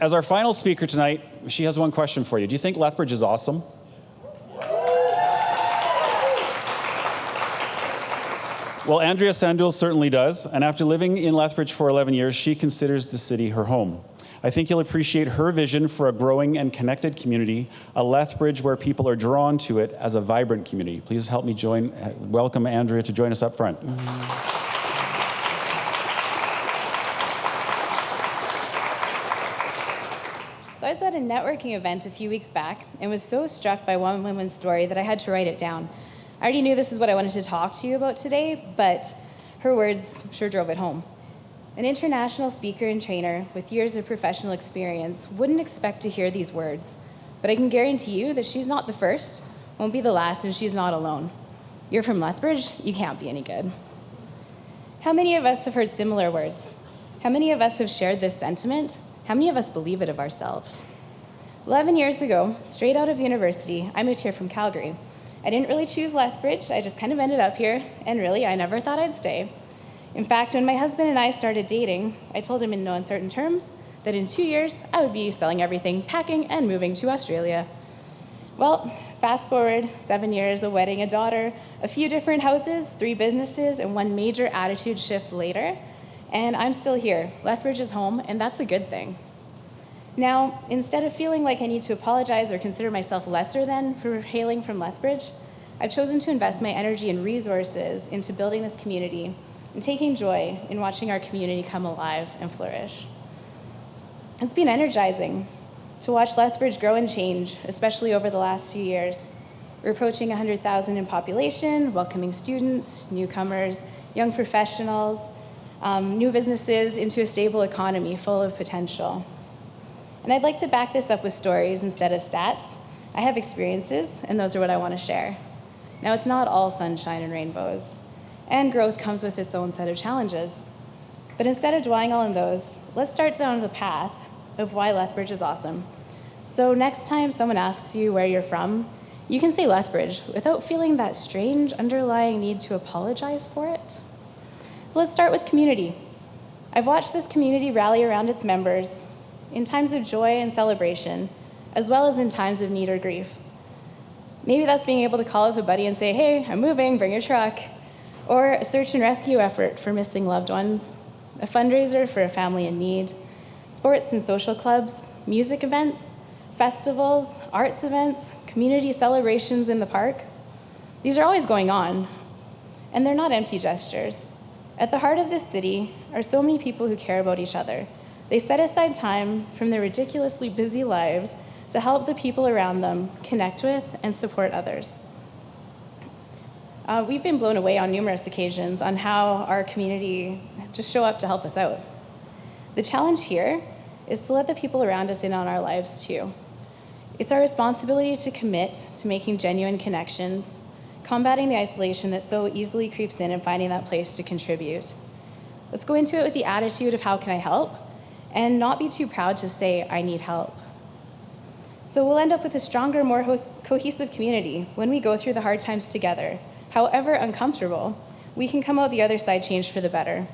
As our final speaker tonight, she has one question for you. Do you think Lethbridge is awesome? Well, Andrea Sandul certainly does, and after living in Lethbridge for 11 years, she considers the city her home. I think you'll appreciate her vision for a growing and connected community, a Lethbridge where people are drawn to it as a vibrant community. Please help me welcome Andrea to join us up front. So I was at a networking event a few weeks back and was so struck by one woman's story that I had to write it down. I already knew this is what I wanted to talk to you about today, but her words sure drove it home. An international speaker and trainer with years of professional experience wouldn't expect to hear these words, but I can guarantee you that she's not the first, won't be the last, and she's not alone. You're from Lethbridge? You can't be any good. How many of us have heard similar words? How many of us have shared this sentiment? How many of us believe it of ourselves? 11 years ago, straight out of university, I moved here from Calgary. I didn't really choose Lethbridge, I just kind of ended up here, and really, I never thought I'd stay. In fact, when my husband and I started dating, I told him in no uncertain terms that in 2 years, I would be selling everything, packing, and moving to Australia. Well, fast forward 7 years, a wedding, a daughter, a few different houses, 3 businesses, and one major attitude shift later, and I'm still here. Lethbridge is home, and that's a good thing. Now, instead of feeling like I need to apologize or consider myself lesser than for hailing from Lethbridge, I've chosen to invest my energy and resources into building this community and taking joy in watching our community come alive and flourish. It's been energizing to watch Lethbridge grow and change, especially over the last few years. We're approaching 100,000 in population, welcoming students, newcomers, young professionals, new businesses into a stable economy full of potential. And I'd like to back this up with stories instead of stats. I have experiences, and those are what I want to share. Now, it's not all sunshine and rainbows, and growth comes with its own set of challenges. But instead of dwelling on those, let's start down the path of why Lethbridge is awesome. So next time someone asks you where you're from, you can say Lethbridge without feeling that strange underlying need to apologize for it. So let's start with community. I've watched this community rally around its members in times of joy and celebration, as well as in times of need or grief. Maybe that's being able to call up a buddy and say, hey, I'm moving, bring your truck. Or a search and rescue effort for missing loved ones, a fundraiser for a family in need, sports and social clubs, music events, festivals, arts events, community celebrations in the park. These are always going on, and they're not empty gestures. At the heart of this city are so many people who care about each other. They set aside time from their ridiculously busy lives to help the people around them connect with and support others. We've been blown away on numerous occasions on how our community just show up to help us out. The challenge here is to let the people around us in on our lives too. It's our responsibility to commit to making genuine connections, combating the isolation that so easily creeps in and finding that place to contribute. Let's go into it with the attitude of how can I help, and not be too proud to say I need help. So we'll end up with a stronger, more cohesive community when we go through the hard times together. However uncomfortable, we can come out the other side changed for the better.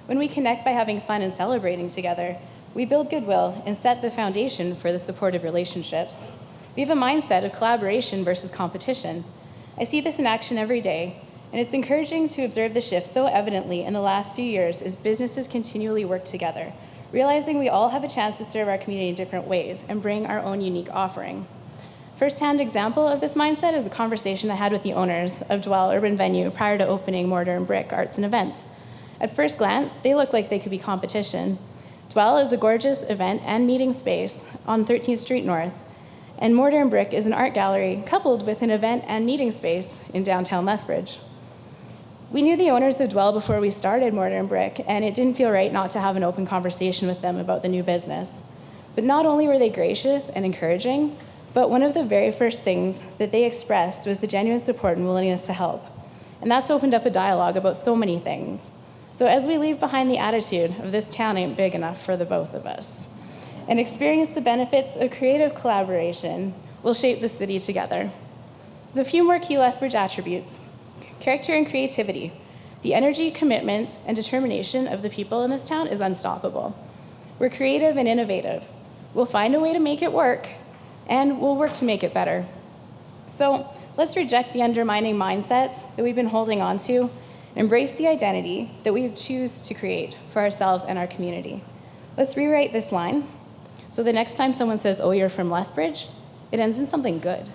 When we connect by having fun and celebrating together, we build goodwill and set the foundation for the supportive relationships. We have a mindset of collaboration versus competition. I see this in action every day, and it's encouraging to observe the shift so evidently in the last few years as businesses continually work together, realizing we all have a chance to serve our community in different ways and bring our own unique offering. First-hand example of this mindset is a conversation I had with the owners of Dwell Urban Venue prior to opening Mortar and Brick Arts and Events. At first glance, they looked like they could be competition. Dwell is a gorgeous event and meeting space on 13th Street North, and Mortar and Brick is an art gallery coupled with an event and meeting space in downtown Lethbridge. We knew the owners of Dwell before we started Mortar and Brick, and it didn't feel right not to have an open conversation with them about the new business. But not only were they gracious and encouraging, but one of the very first things that they expressed was the genuine support and willingness to help. And that's opened up a dialogue about so many things. So as we leave behind the attitude of this town ain't big enough for the both of us, and experience the benefits of creative collaboration, we'll shape the city together. There's a few more key Lethbridge attributes. Character and creativity. The energy, commitment, and determination of the people in this town is unstoppable. We're creative and innovative. We'll find a way to make it work, and we'll work to make it better. So let's reject the undermining mindsets that we've been holding on to, and embrace the identity that we choose to create for ourselves and our community. Let's rewrite this line so the next time someone says, "Oh, you're from Lethbridge," it ends in something good.